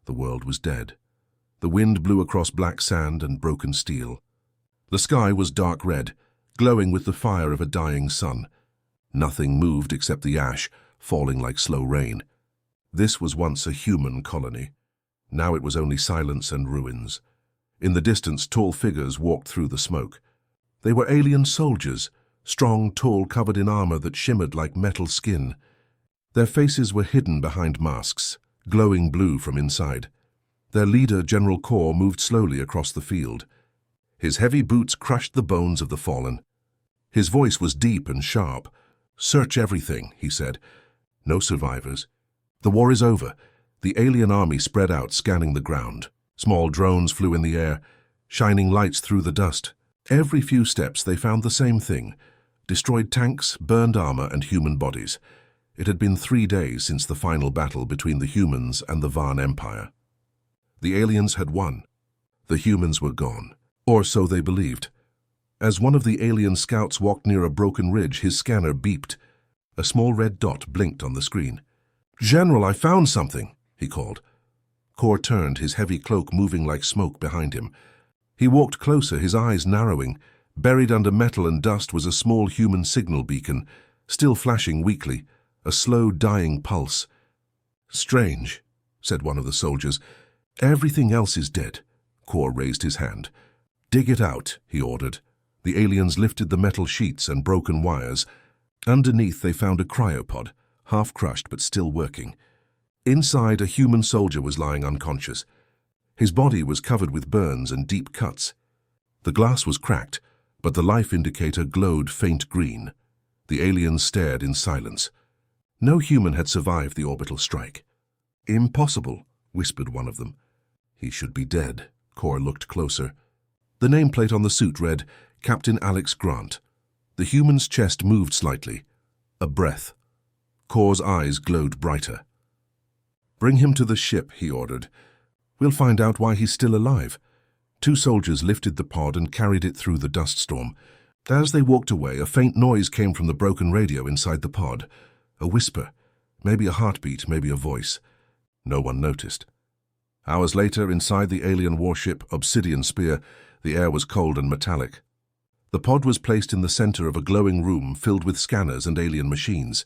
The world was dead. The wind blew across black sand and broken steel. The sky was dark red, glowing with the fire of a dying sun. Nothing moved except the ash, falling like slow rain. This was once a human colony. Now it was only silence and ruins. In the distance, tall figures walked through the smoke. They were alien soldiers, strong, tall, covered in armor that shimmered like metal skin. Their faces were hidden behind masks, glowing blue from inside. Their leader, General Kor, moved slowly across the field. His heavy boots crushed the bones of the fallen. His voice was deep and sharp. "Search everything," he said. "No survivors. The war is over." The alien army spread out, scanning the ground. Small drones flew in the air, shining lights through the dust. Every few steps they found the same thing: destroyed tanks, burned armor, and human bodies. It had been 3 days since the final battle between the humans and the Van Empire. The aliens had won. The humans were gone. Or so they believed. As one of the alien scouts walked near a broken ridge, his scanner beeped. A small red dot blinked on the screen. "General, I found something," he called. Kor turned, his heavy cloak moving like smoke behind him. He walked closer, his eyes narrowing. Buried under metal and dust was a small human signal beacon, still flashing weakly, a slow, dying pulse. "Strange," said one of the soldiers. "Everything else is dead." Kor raised his hand. "Dig it out," he ordered. The aliens lifted the metal sheets and broken wires. Underneath they found a cryopod, half crushed but still working. Inside, a human soldier was lying unconscious. His body was covered with burns and deep cuts. The glass was cracked, but the life indicator glowed faint green. The aliens stared in silence. No human had survived the orbital strike. "Impossible," whispered one of them. "He should be dead." Kor looked closer. The nameplate on the suit read, "Captain Alex Grant." The human's chest moved slightly. A breath. Kor's eyes glowed brighter. "Bring him to the ship," he ordered. "We'll find out why he's still alive." 2 soldiers lifted the pod and carried it through the dust storm. As they walked away, a faint noise came from the broken radio inside the pod. A whisper. Maybe a heartbeat, maybe a voice. No one noticed. Hours later, inside the alien warship Obsidian Spear, the air was cold and metallic. The pod was placed in the center of a glowing room filled with scanners and alien machines.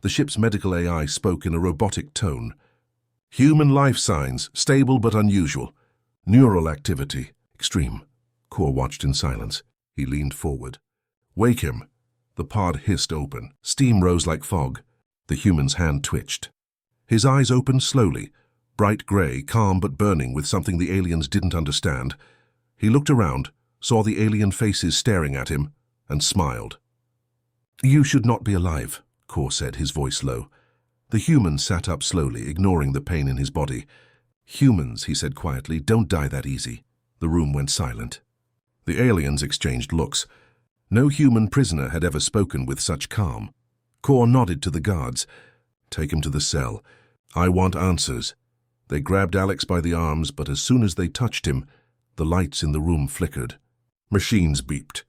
The ship's medical AI spoke in a robotic tone. "Human life signs, stable but unusual. Neural activity, extreme." Kor watched in silence. He leaned forward. "Wake him." The pod hissed open. Steam rose like fog. The human's hand twitched. His eyes opened slowly, bright gray, calm but burning with something the aliens didn't understand. He looked around, saw the alien faces staring at him, and smiled. "You should not be alive," Kor said, his voice low. The human sat up slowly, ignoring the pain in his body. "Humans," he said quietly, "don't die that easy." The room went silent. The aliens exchanged looks. No human prisoner had ever spoken with such calm. Kor nodded to the guards. "Take him to the cell. I want answers." They grabbed Alex by the arms, but as soon as they touched him, the lights in the room flickered. Machines beeped.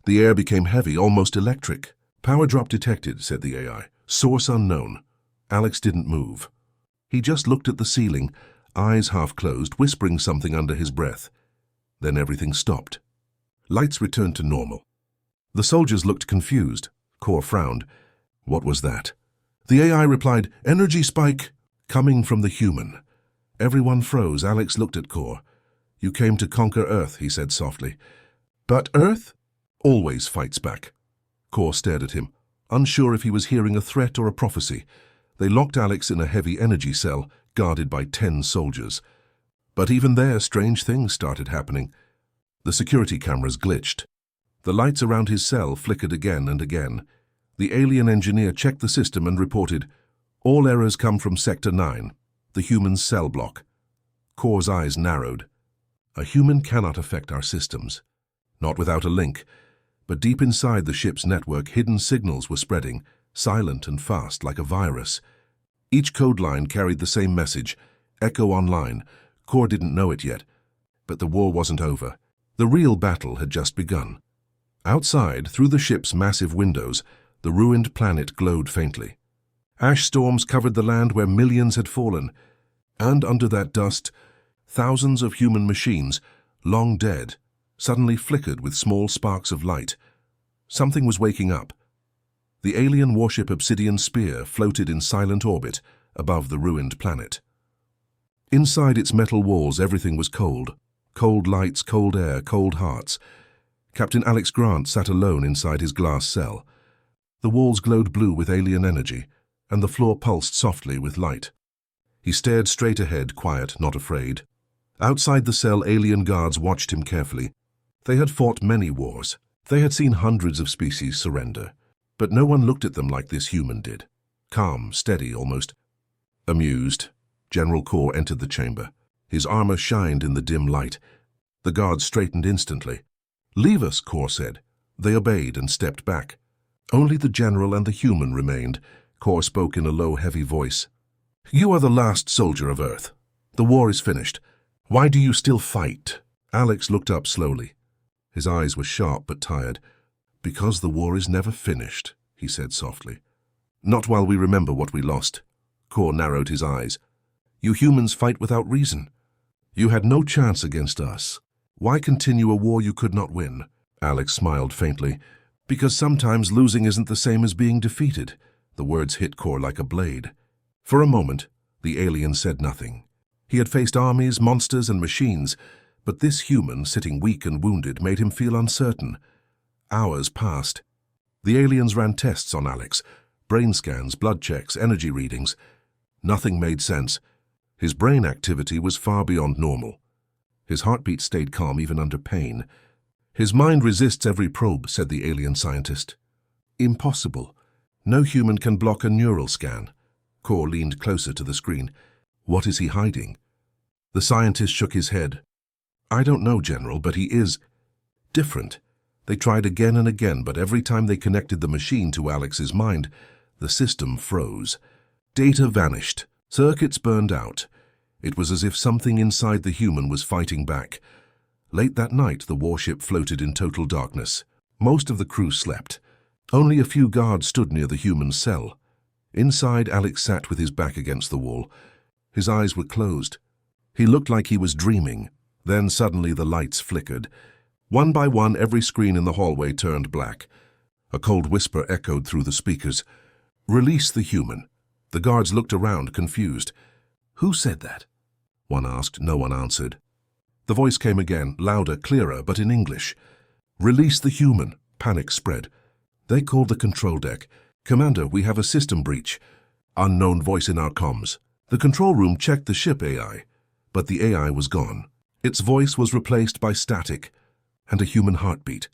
The air became heavy, almost electric. "Power drop detected," said the AI. "Source unknown." Alex didn't move. He just looked at the ceiling, eyes half closed, whispering something under his breath. Then everything stopped. Lights returned to normal. The soldiers looked confused. Kor frowned. What was that? The AI replied, "Energy spike," coming from the human. Everyone froze. Alex looked at Kor. "You came to conquer Earth," he said softly. "But Earth always fights back." Kor stared at him, unsure if he was hearing a threat or a prophecy. They locked Alex in a heavy energy cell, guarded by 10 soldiers. But even there, strange things started happening. The security cameras glitched. The lights around his cell flickered again and again. The alien engineer checked the system and reported, "All errors come from Sector 9, the human's cell block." Kor's eyes narrowed. A human cannot affect our systems. Not without a link. But deep inside the ship's network, hidden signals were spreading, silent and fast like a virus. Each code line carried the same message, Echo Online. Kor didn't know it yet. But the war wasn't over. The real battle had just begun. Outside, through the ship's massive windows, the ruined planet glowed faintly. Ash storms covered the land where millions had fallen. And under that dust, thousands of human machines, long dead, suddenly flickered with small sparks of light. Something was waking up. The alien warship Obsidian Spear floated in silent orbit above the ruined planet. Inside its metal walls, everything was cold. Cold lights, cold air, cold hearts. Captain Alex Grant sat alone inside his glass cell. The walls glowed blue with alien energy, and the floor pulsed softly with light. He stared straight ahead, quiet, not afraid. Outside the cell, alien guards watched him carefully. They had fought many wars. They had seen hundreds of species surrender. But no one looked at them like this human did. Calm, steady, almost amused. General Kor entered the chamber. His armor shined in the dim light. The guards straightened instantly. "Leave us," Kor said. They obeyed and stepped back. Only the general and the human remained. Kor spoke in a low, heavy voice. "You are the last soldier of Earth. The war is finished. Why do you still fight?" Alex looked up slowly. His eyes were sharp but tired. "Because the war is never finished," he said softly. "Not while we remember what we lost." Kor narrowed his eyes. "You humans fight without reason. You had no chance against us. Why continue a war you could not win?" Alex smiled faintly. "Because sometimes losing isn't the same as being defeated." The words hit Kor like a blade. For a moment, the alien said nothing. He had faced armies, monsters, and machines, but this human, sitting weak and wounded, made him feel uncertain. Hours passed. The aliens ran tests on Alex. Brain scans, blood checks, energy readings. Nothing made sense. His brain activity was far beyond normal. His heartbeat stayed calm even under pain. "His mind resists every probe," said the alien scientist. "Impossible. No human can block a neural scan." Kor leaned closer to the screen. "What is he hiding?" The scientist shook his head. "I don't know, General, but he is different." They tried again and again, but every time they connected the machine to Alex's mind, the system froze. Data vanished. Circuits burned out. It was as if something inside the human was fighting back. Late that night, the warship floated in total darkness. Most of the crew slept. Only a few guards stood near the human's cell. Inside, Alex sat with his back against the wall. His eyes were closed. He looked like he was dreaming. Then suddenly the lights flickered. One by one, every screen in the hallway turned black. A cold whisper echoed through the speakers. "Release the human." The guards looked around, confused. "Who said that?" one asked. No one answered. The voice came again, louder, clearer, but in English. "Release the human." Panic spread. They called the control deck. "Commander, we have a system breach." Unknown voice in our comms. The control room checked the ship AI, but the AI was gone. Its voice was replaced by static and a human heartbeat.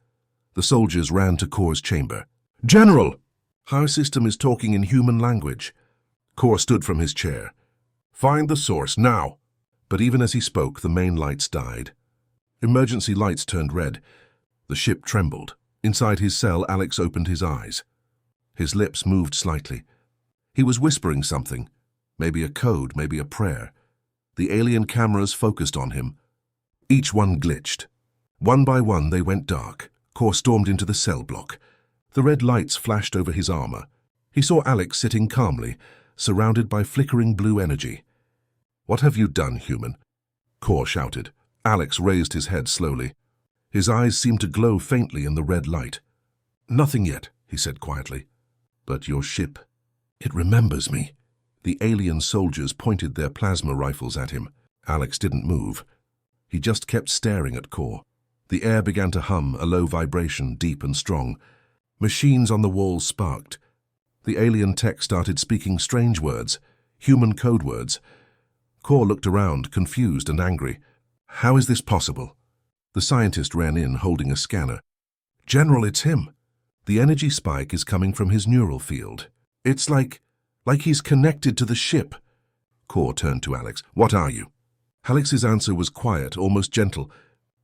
The soldiers ran to Kor's chamber. "General! Our system is talking in human language." Kor stood from his chair. "Find the source, now!" But even as he spoke, the main lights died. Emergency lights turned red. The ship trembled. Inside his cell, Alex opened his eyes. His lips moved slightly. He was whispering something. Maybe a code, maybe a prayer. The alien cameras focused on him. Each one glitched. One by one, they went dark. Kor stormed into the cell block. The red lights flashed over his armor. He saw Alex sitting calmly, surrounded by flickering blue energy. "What have you done, human?" Kor shouted. Alex raised his head slowly. His eyes seemed to glow faintly in the red light. "Nothing yet," he said quietly. "But your ship, it remembers me." The alien soldiers pointed their plasma rifles at him. Alex didn't move. He just kept staring at Kor. The air began to hum, a low vibration, deep and strong. Machines on the walls sparked. The alien tech started speaking strange words, human code words. Kor looked around, confused and angry. "How is this possible?" The scientist ran in, holding a scanner. "General, it's him. The energy spike is coming from his neural field. It's like he's connected to the ship." Kor turned to Alex. "What are you?" Alex's answer was quiet, almost gentle.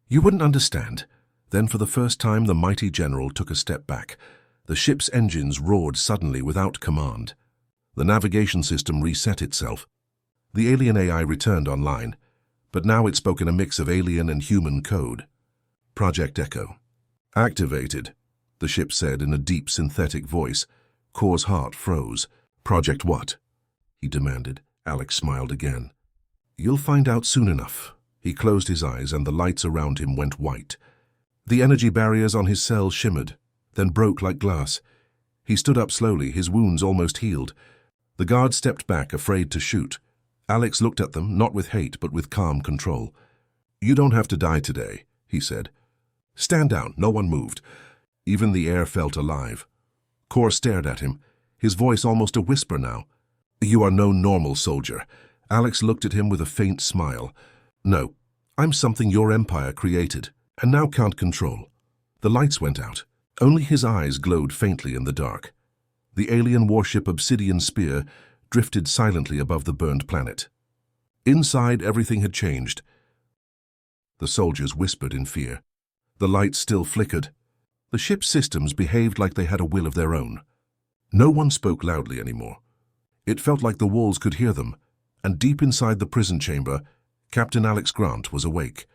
"You wouldn't understand." Then for the first time, the mighty general took a step back. The ship's engines roared suddenly without command. The navigation system reset itself. The alien AI returned online, but now it spoke in a mix of alien and human code. "Project Echo." "Activated," the ship said in a deep synthetic voice. Kor's heart froze. "Project what?" he demanded. Alex smiled again. You'll find out soon enough. He closed his eyes and the lights around him went white. The energy barriers on his cell shimmered, then broke like glass. He stood up slowly, his wounds almost healed. The guards stepped back, afraid to shoot. Alex looked at them, not with hate, but with calm control. "You don't have to die today," he said. "Stand down." No one moved. Even the air felt alive. Kor stared at him, his voice almost a whisper now. "You are no normal soldier." Alex looked at him with a faint smile. "No, I'm something your empire created, and now can't control." The lights went out. Only his eyes glowed faintly in the dark. The alien warship Obsidian Spear drifted silently above the burned planet. Inside, everything had changed. The soldiers whispered in fear. The lights still flickered. The ship's systems behaved like they had a will of their own. No one spoke loudly anymore. It felt like the walls could hear them, and deep inside the prison chamber, Captain Alex Grant was awake.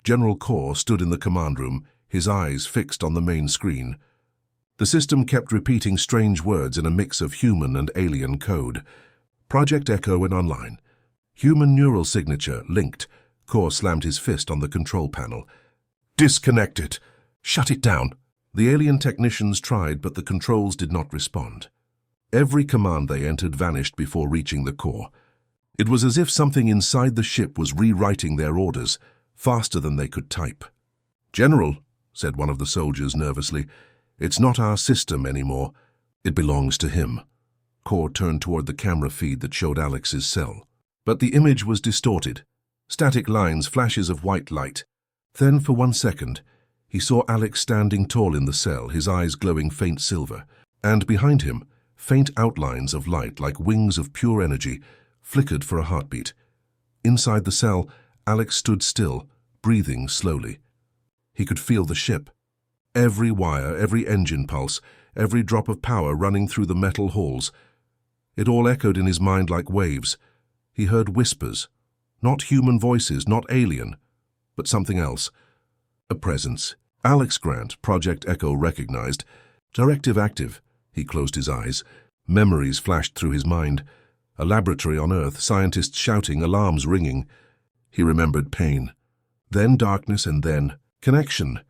General Kor stood in the command room, his eyes fixed on the main screen. The system kept repeating strange words in a mix of human and alien code. Project Echo and online. Human neural signature linked. Kor slammed his fist on the control panel. "Disconnect it! Shut it down!" The alien technicians tried, but the controls did not respond. Every command they entered vanished before reaching the core. It was as if something inside the ship was rewriting their orders, faster than they could type. "General," said one of the soldiers nervously, "it's not our system anymore. It belongs to him." Kor turned toward the camera feed that showed Alex's cell. But the image was distorted. Static lines, flashes of white light. Then, for 1 second, he saw Alex standing tall in the cell, his eyes glowing faint silver. And behind him, faint outlines of light, like wings of pure energy, flickered for a heartbeat. Inside the cell, Alex stood still, breathing slowly. He could feel the ship. Every wire, every engine pulse, every drop of power running through the metal halls. It all echoed in his mind like waves. He heard whispers. Not human voices, not alien, but something else. A presence. Alex Grant, Project Echo recognized. Directive active. He closed his eyes. Memories flashed through his mind. A laboratory on Earth, scientists shouting, alarms ringing. He remembered pain. Then darkness, and then connection.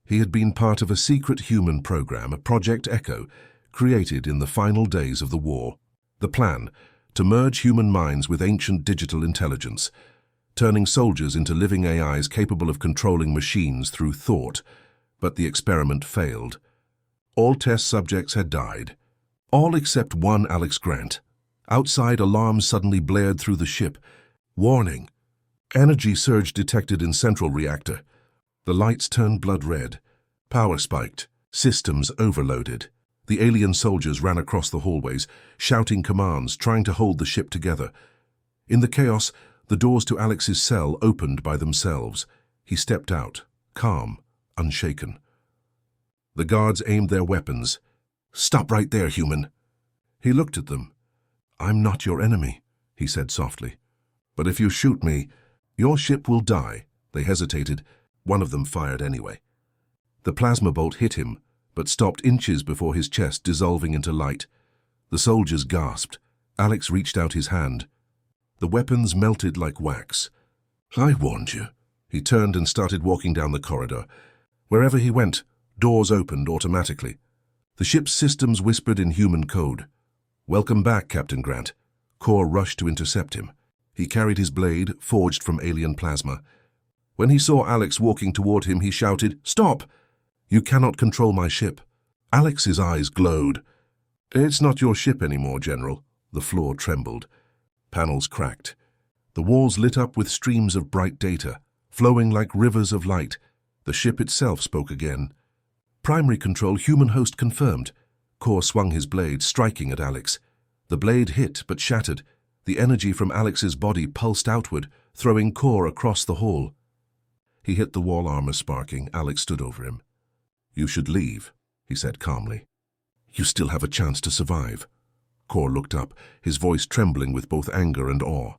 He had been part of a secret human program, a Project Echo, created in the final days of the war. The plan, to merge human minds with ancient digital intelligence, turning soldiers into living AIs capable of controlling machines through thought. But the experiment failed. All test subjects had died. All except one Alex Grant. Outside, alarms suddenly blared through the ship. Warning. Energy surge detected in central reactor. The lights turned blood red. Power spiked. Systems overloaded. The alien soldiers ran across the hallways, shouting commands, trying to hold the ship together. In the chaos, the doors to Alex's cell opened by themselves. He stepped out, calm, unshaken. The guards aimed their weapons. "Stop right there, human." He looked at them. "I'm not your enemy," he said softly. "But if you shoot me, your ship will die." They hesitated. One of them fired anyway. The plasma bolt hit him, but stopped inches before his chest, dissolving into light. The soldiers gasped. Alex reached out his hand. The weapons melted like wax. "I warned you." He turned and started walking down the corridor. Wherever he went, doors opened automatically. The ship's systems whispered in human code. "Welcome back, Captain Grant." Kor rushed to intercept him. He carried his blade, forged from alien plasma. When he saw Alex walking toward him, he shouted, "Stop! You cannot control my ship." Alex's eyes glowed. "It's not your ship anymore, General." The floor trembled. Panels cracked. The walls lit up with streams of bright data, flowing like rivers of light. The ship itself spoke again. "Primary control, human host confirmed." Kor swung his blade, striking at Alex. The blade hit, but shattered. The energy from Alex's body pulsed outward, throwing Kor across the hall. He hit the wall, armor sparking. Alex stood over him. "You should leave," he said calmly. "You still have a chance to survive." Kor looked up, his voice trembling with both anger and awe.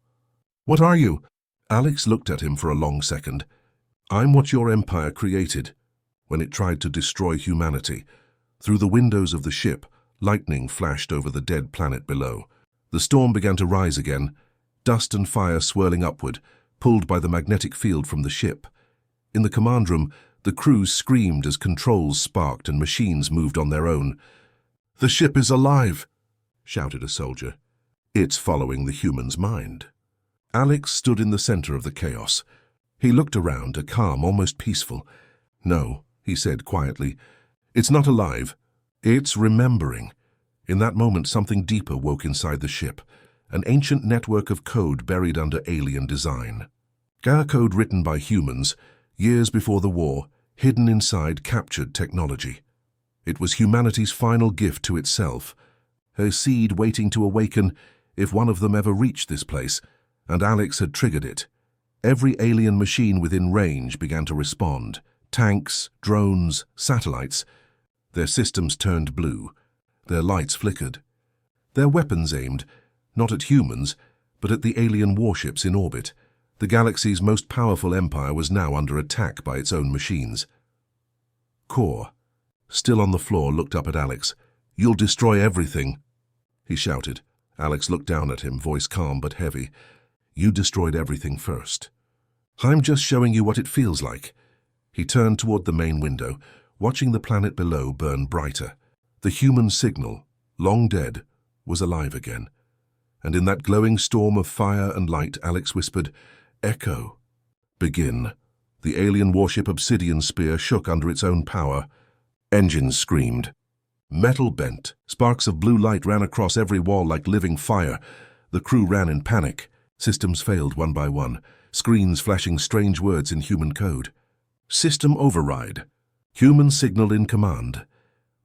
"What are you?" Alex looked at him for a long second. "I'm what your empire created, when it tried to destroy humanity." Through the windows of the ship, lightning flashed over the dead planet below. The storm began to rise again. dust and fire swirling upward, pulled by the magnetic field from the ship. In the command room, the crew screamed as controls sparked and machines moved on their own. "The ship is alive!" shouted a soldier. "It's following the human's mind." Alex stood in the center of the chaos. He looked around, a calm, almost peaceful. "No," he said quietly, "it's not alive. It's remembering." In that moment, something deeper woke inside the ship, an ancient network of code buried under alien design. Code written by humans, years before the war, hidden inside captured technology. It was humanity's final gift to itself, her seed waiting to awaken if one of them ever reached this place, and Alex had triggered it. Every alien machine within range began to respond. Tanks, drones, satellites. Their systems turned blue. Their lights flickered. Their weapons aimed, not at humans, but at the alien warships in orbit. The galaxy's most powerful empire was now under attack by its own machines. Core, still on the floor, looked up at Alex. "You'll destroy everything," he shouted. Alex looked down at him, voice calm but heavy. "You destroyed everything first. I'm just showing you what it feels like." He turned toward the main window, watching the planet below burn brighter. The human signal, long dead, was alive again. And in that glowing storm of fire and light, Alex whispered, "Echo. Begin." The alien warship Obsidian Spear shook under its own power. Engines screamed. Metal bent. Sparks of blue light ran across every wall like living fire. The crew ran in panic. Systems failed one by one, screens flashing strange words in human code. System override. Human signal in command.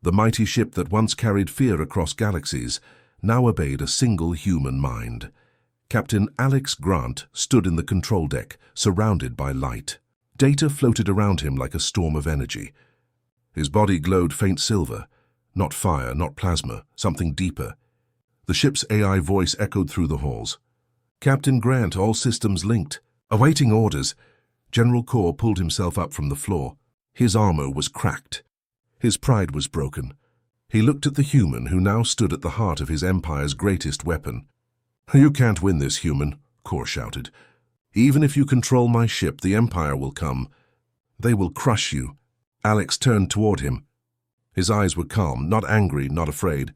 The mighty ship that once carried fear across galaxies now obeyed a single human mind. Captain Alex Grant stood in the control deck, surrounded by light. Data floated around him like a storm of energy. His body glowed faint silver. Not fire, not plasma, something deeper. The ship's AI voice echoed through the halls. "Captain Grant, all systems linked. Awaiting orders." General Core pulled himself up from the floor. His armor was cracked. His pride was broken. He looked at the human who now stood at the heart of his empire's greatest weapon. "You can't win this, human," Core shouted. "Even if you control my ship, the Empire will come. They will crush you." Alex turned toward him. His eyes were calm, not angry, not afraid,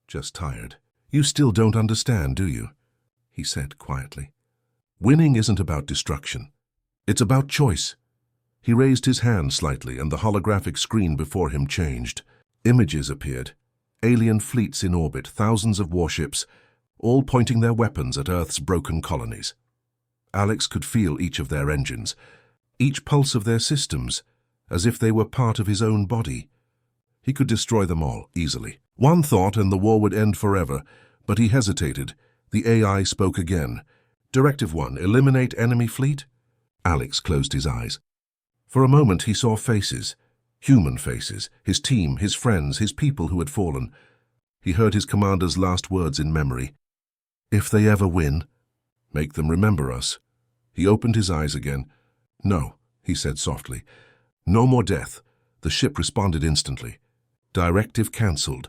just tired. "You still don't understand, do you?" he said quietly. "Winning isn't about destruction. It's about choice." He raised his hand slightly, and the holographic screen before him changed. Images appeared. Alien fleets in orbit, thousands of warships, all pointing their weapons at Earth's broken colonies. Alex could feel each of their engines, each pulse of their systems, as if they were part of his own body. He could destroy them all, easily. One thought and the war would end forever, but he hesitated. The AI spoke again. "Directive 1, eliminate enemy fleet?" Alex closed his eyes. For a moment he saw faces, human faces, his team, his friends, his people who had fallen. He heard his commander's last words in memory. "If they ever win, make them remember us." He opened his eyes again. "No," he said softly. "No more death." The ship responded instantly. Directive cancelled.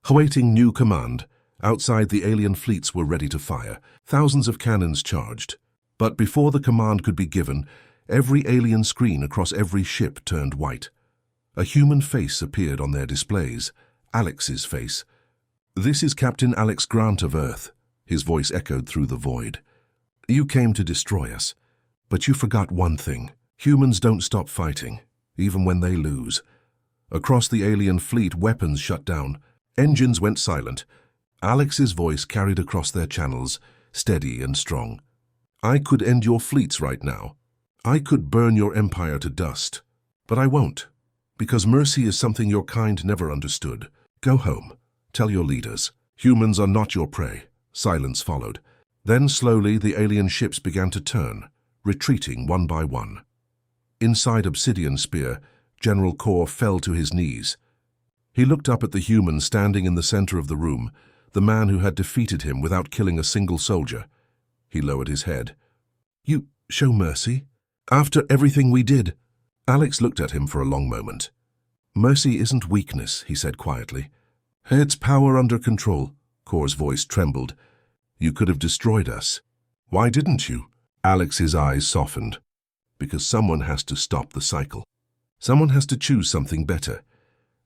Awaiting new command. Outside, the alien fleets were ready to fire. Thousands of cannons charged. But before the command could be given, every alien screen across every ship turned white. A human face appeared on their displays. Alex's face. "This is Captain Alex Grant of Earth," his voice echoed through the void. "You came to destroy us, but you forgot one thing. Humans don't stop fighting, even when they lose." Across the alien fleet, weapons shut down. Engines went silent. Alex's voice carried across their channels, steady and strong. "I could end your fleets right now. I could burn your empire to dust. But I won't, because mercy is something your kind never understood. Go home. Tell your leaders. Humans are not your prey." Silence followed. Then slowly the alien ships began to turn, retreating one by one. Inside Obsidian Spear, General Core fell to his knees. He looked up at the human standing in the center of the room, the man who had defeated him without killing a single soldier. He lowered his head. "You show mercy? After everything we did?" Alex looked at him for a long moment. "Mercy isn't weakness," he said quietly. "It's power under control." Core's voice trembled. "You could have destroyed us. Why didn't you? Alex's eyes softened. Because someone has to stop the cycle. Someone has to choose something better.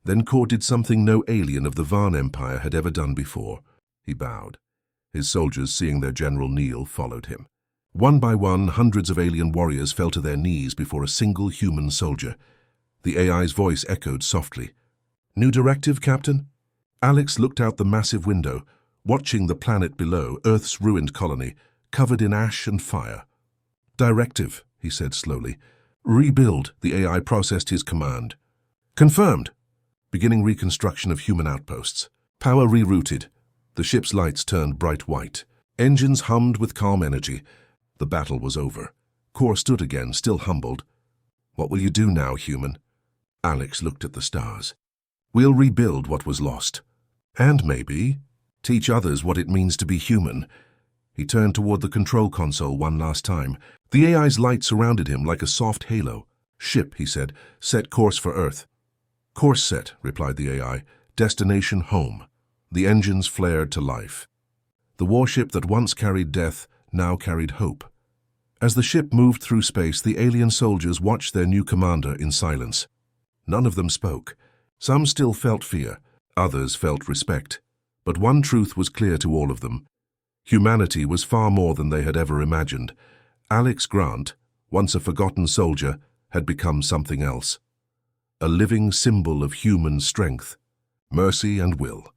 Then Kor did something no alien of the Varn Empire had ever done before. He bowed. His soldiers, seeing their general kneel, followed him. One by one, hundreds of alien warriors fell to their knees before a single human soldier. The AI's voice echoed softly. New directive, Captain? Alex looked out the massive window, watching the planet below, Earth's ruined colony, covered in ash and fire. Directive, he said slowly. Rebuild, the AI processed his command. Confirmed. Beginning reconstruction of human outposts. Power rerouted. The ship's lights turned bright white. Engines hummed with calm energy. The battle was over. Kor stood again, still humbled. What will you do now, human? Alex looked at the stars. We'll rebuild what was lost. And maybe teach others what it means to be human. He turned toward the control console one last time. The AI's light surrounded him like a soft halo. Ship, he said, set course for Earth. Course set, replied the AI. Destination home. The engines flared to life. The warship that once carried death now carried hope. As the ship moved through space, the alien soldiers watched their new commander in silence. None of them spoke. Some still felt fear, others felt respect. But one truth was clear to all of them. Humanity was far more than they had ever imagined. Alex Grant, once a forgotten soldier, had become something else. A living symbol of human strength, mercy and will.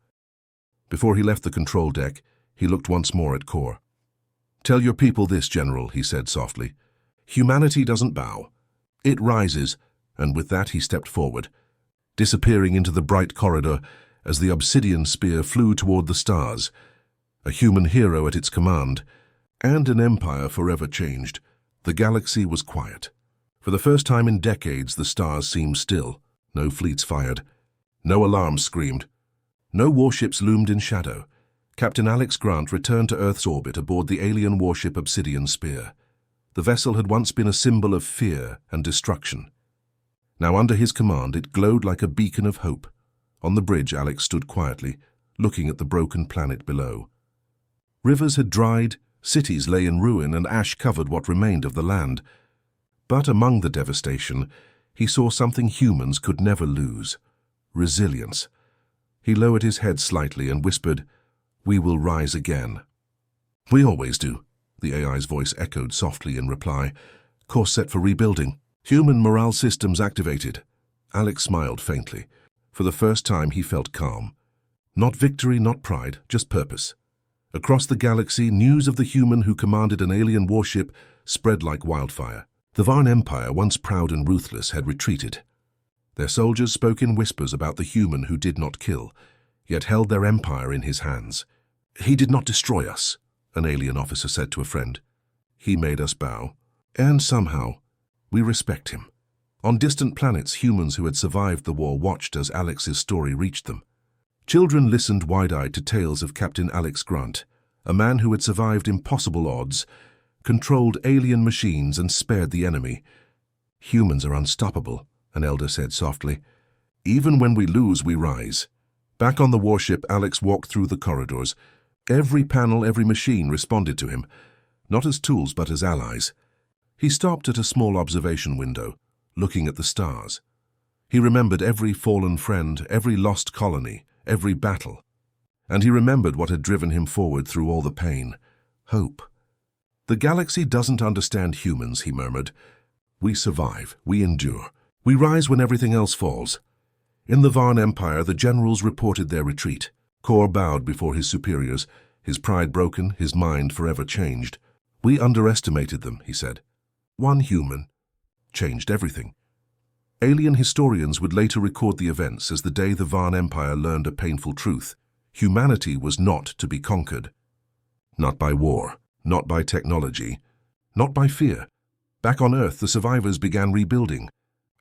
Before he left the control deck, he looked once more at Kor. Tell your people this, General, he said softly. Humanity doesn't bow. It rises, and with that he stepped forward, disappearing into the bright corridor as the obsidian spear flew toward the stars. A human hero at its command, and an empire forever changed. The galaxy was quiet. For the first time in decades, the stars seemed still. No fleets fired. No alarms screamed. No warships loomed in shadow. Captain Alex Grant returned to Earth's orbit aboard the alien warship Obsidian Spear. The vessel had once been a symbol of fear and destruction. Now under his command, it glowed like a beacon of hope. On the bridge, Alex stood quietly, looking at the broken planet below. Rivers had dried, cities lay in ruin, and ash covered what remained of the land. But among the devastation, he saw something humans could never lose: resilience. He lowered his head slightly and whispered, "We will rise again." "We always do," the AI's voice echoed softly in reply. "Course set for rebuilding. Human morale systems activated." Alex smiled faintly. For the first time, he felt calm. Not victory, not pride, just purpose. Across the galaxy, news of the human who commanded an alien warship spread like wildfire. The Varn Empire, once proud and ruthless, had retreated. Their soldiers spoke in whispers about the human who did not kill, yet held their empire in his hands. "He did not destroy us," an alien officer said to a friend. "He made us bow. And somehow, we respect him." On distant planets, humans who had survived the war watched as Alex's story reached them. Children listened wide-eyed to tales of Captain Alex Grant, a man who had survived impossible odds, controlled alien machines and spared the enemy. "Humans are unstoppable," an elder said softly. "Even when we lose, we rise." Back on the warship, Alex walked through the corridors. Every panel, every machine responded to him, not as tools but as allies. He stopped at a small observation window, looking at the stars. He remembered every fallen friend, every lost colony, every battle. And he remembered what had driven him forward through all the pain: hope. "The galaxy doesn't understand humans," he murmured. "We survive, we endure. We rise when everything else falls." In the Varn Empire, the generals reported their retreat. Kor bowed before his superiors, his pride broken, his mind forever changed. "We underestimated them," he said. "One human changed everything." Alien historians would later record the events as the day the Varn Empire learned a painful truth: humanity was not to be conquered. Not by war, not by technology, not by fear. Back on Earth, the survivors began rebuilding.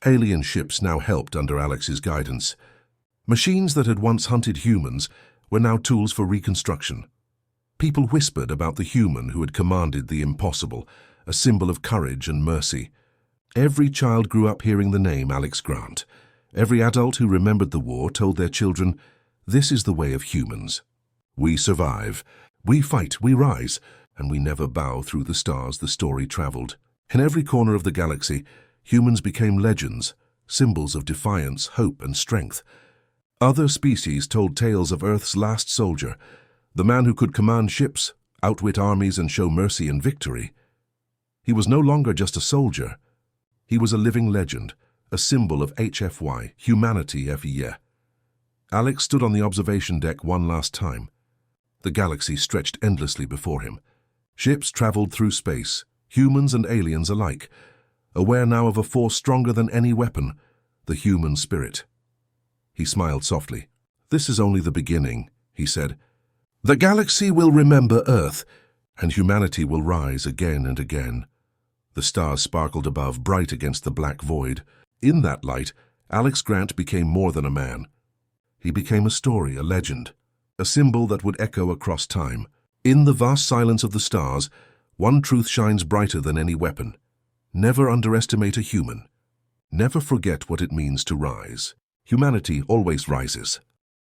Alien ships now helped under Alex's guidance. Machines that had once hunted humans were now tools for reconstruction. People whispered about the human who had commanded the impossible, a symbol of courage and mercy. Every child grew up hearing the name Alex Grant. Every adult who remembered the war told their children, "This is the way of humans. We survive, we fight, we rise, and we never bow through the stars the story traveled. In every corner of the galaxy, humans became legends, symbols of defiance, hope, and strength. Other species told tales of Earth's last soldier, the man who could command ships, outwit armies, and show mercy and victory. He was no longer just a soldier. He was a living legend, a symbol of HFY, humanity every year. Alex stood on the observation deck one last time. The galaxy stretched endlessly before him. Ships traveled through space, humans and aliens alike, aware now of a force stronger than any weapon, the human spirit. He smiled softly. "This is only the beginning," he said. "The galaxy will remember Earth, and humanity will rise again and again." The stars sparkled above, bright against the black void. In that light, Alex Grant became more than a man. He became a story, a legend, a symbol that would echo across time. In the vast silence of the stars, one truth shines brighter than any weapon. Never underestimate a human. Never forget what it means to rise. Humanity always rises.